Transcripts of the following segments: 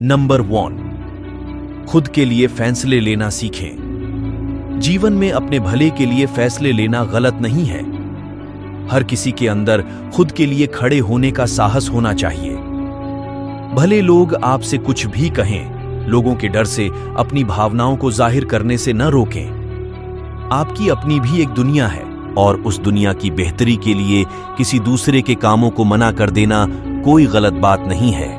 Number 1, खुद के लिए फैसले लेना सीखें। जीवन में अपने भले के लिए फैसले लेना गलत नहीं है। हर किसी के अंदर खुद के लिए खड़े होने का साहस होना चाहिए। भले लोग आपसे कुछ भी कहें, लोगों के डर से अपनी भावनाओं को जाहिर करने से न रोकें। आपकी अपनी भी एक दुनिया है और उस दुनिया की बेहतरी के लिए किसी दूसरे के कामों को मना कर देना कोई गलत बात नहीं है।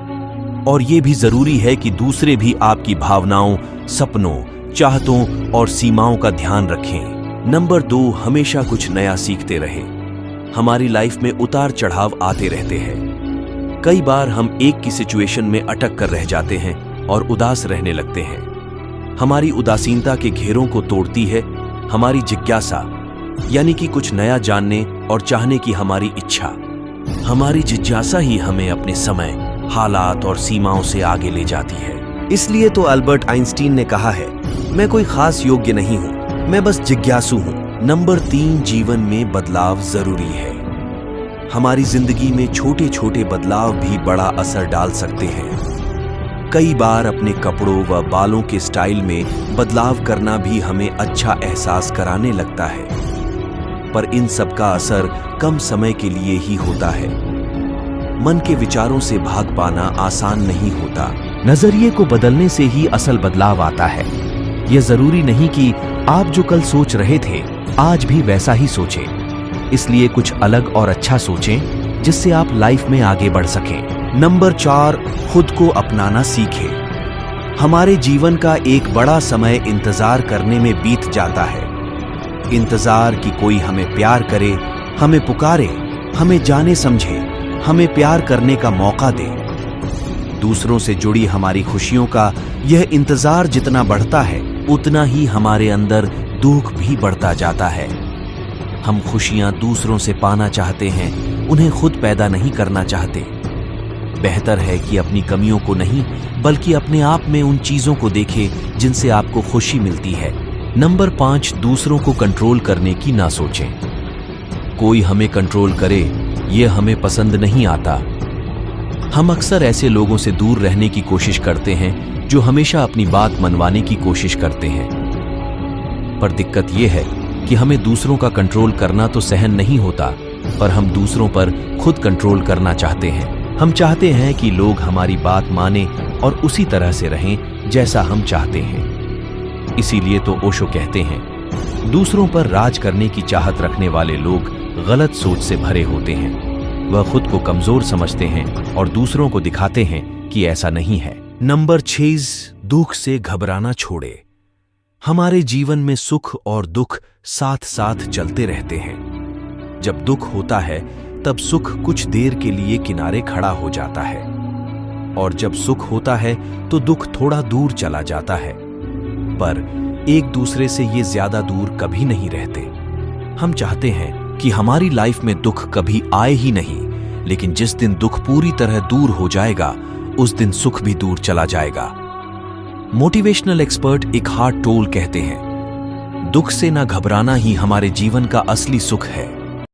और यह भी जरूरी है कि दूसरे भी आपकी भावनाओं, सपनों, चाहतों और सीमाओं का ध्यान रखें। नंबर 2, हमेशा कुछ नया सीखते रहें। हमारी लाइफ में उतार चढ़ाव आते रहते हैं। कई बार हम एक की सिचुएशन में अटक कर रह जाते हैं और उदास रहने लगते हैं। हमारी उदासीनता के घेरों को तोड़ती है हमारी जिज्ञासा, यानी कि कुछ नया जानने और चाहने की हमारी इच्छा। हमारी जिज्ञासा ही हमें अपने समय, हालात और सीमाओं से आगे ले जाती है। इसलिए तो अल्बर्ट आइंस्टीन ने कहा है, मैं कोई खास योग्य नहीं हूं, मैं बस जिज्ञासु हूं। नंबर 3, जीवन में बदलाव जरूरी है। हमारी जिंदगी में छोटे छोटे बदलाव भी बड़ा असर डाल सकते हैं। कई बार अपने कपड़ों व बालों के स्टाइल में बदलाव करना भी हमें अच्छा एहसास कराने लगता है, पर इन सब का असर कम समय के लिए ही होता है। मन के विचारों से भाग पाना आसान नहीं होता। नजरिए को बदलने से ही असल बदलाव आता है। यह जरूरी नहीं कि आप जो कल सोच रहे थे आज भी वैसा ही सोचें। इसलिए कुछ अलग और अच्छा सोचें जिससे आप लाइफ में आगे बढ़ सकें। नंबर 4, खुद को अपनाना सीखें। हमारे जीवन का एक बड़ा समय इंतजार करने में बीत जाता है। इंतजार कि कोई हमें प्यार करे, हमें पुकारे, हमें जाने समझे, हमें प्यार करने का मौका दे। दूसरों से जुड़ी हमारी खुशियों का यह इंतजार जितना बढ़ता है, उतना ही हमारे अंदर दुख भी बढ़ता जाता है। हम खुशियां दूसरों से पाना चाहते हैं, उन्हें खुद पैदा नहीं करना चाहते। बेहतर है कि अपनी कमियों को नहीं, बल्कि अपने आप में उन चीजों को देखें जिनसे आपको खुशी मिलती है। नंबर 5, दूसरों को कंट्रोल करने की ना सोचें। कोई हमें कंट्रोल करे, यह हमें पसंद नहीं आता। हम अक्सर ऐसे लोगों से दूर रहने की कोशिश करते हैं जो हमेशा अपनी बात मनवाने की कोशिश करते हैं। पर दिक्कत यह है कि हमें दूसरों का कंट्रोल करना तो सहन नहीं होता, पर हम दूसरों पर खुद कंट्रोल करना चाहते हैं। हम चाहते हैं कि लोग हमारी बात माने और उसी तरह से रहें जैसा हम चाहते हैं। इसीलिए तो ओशो कहते हैं, दूसरों पर राज करने की चाहत रखने वाले लोग गलत सोच से भरे होते हैं। वह खुद को कमजोर समझते हैं और दूसरों को दिखाते हैं कि ऐसा नहीं है। नंबर 6, दुख से घबराना छोड़े। हमारे जीवन में सुख और दुख साथ साथ चलते रहते हैं। जब दुख होता है तब सुख कुछ देर के लिए किनारे खड़ा हो जाता है, और जब सुख होता है तो दुख थोड़ा दूर चला जाता है। पर एक दूसरे से ये ज्यादा दूर कभी नहीं रहते। हम चाहते हैं कि हमारी लाइफ में दुख कभी आए ही नहीं, लेकिन जिस दिन दुख पूरी तरह दूर हो जाएगा, उस दिन सुख भी दूर चला जाएगा। मोटिवेशनल एक्सपर्ट इकहार्ट टोल कहते हैं, दुख से ना घबराना ही हमारे जीवन का असली सुख है।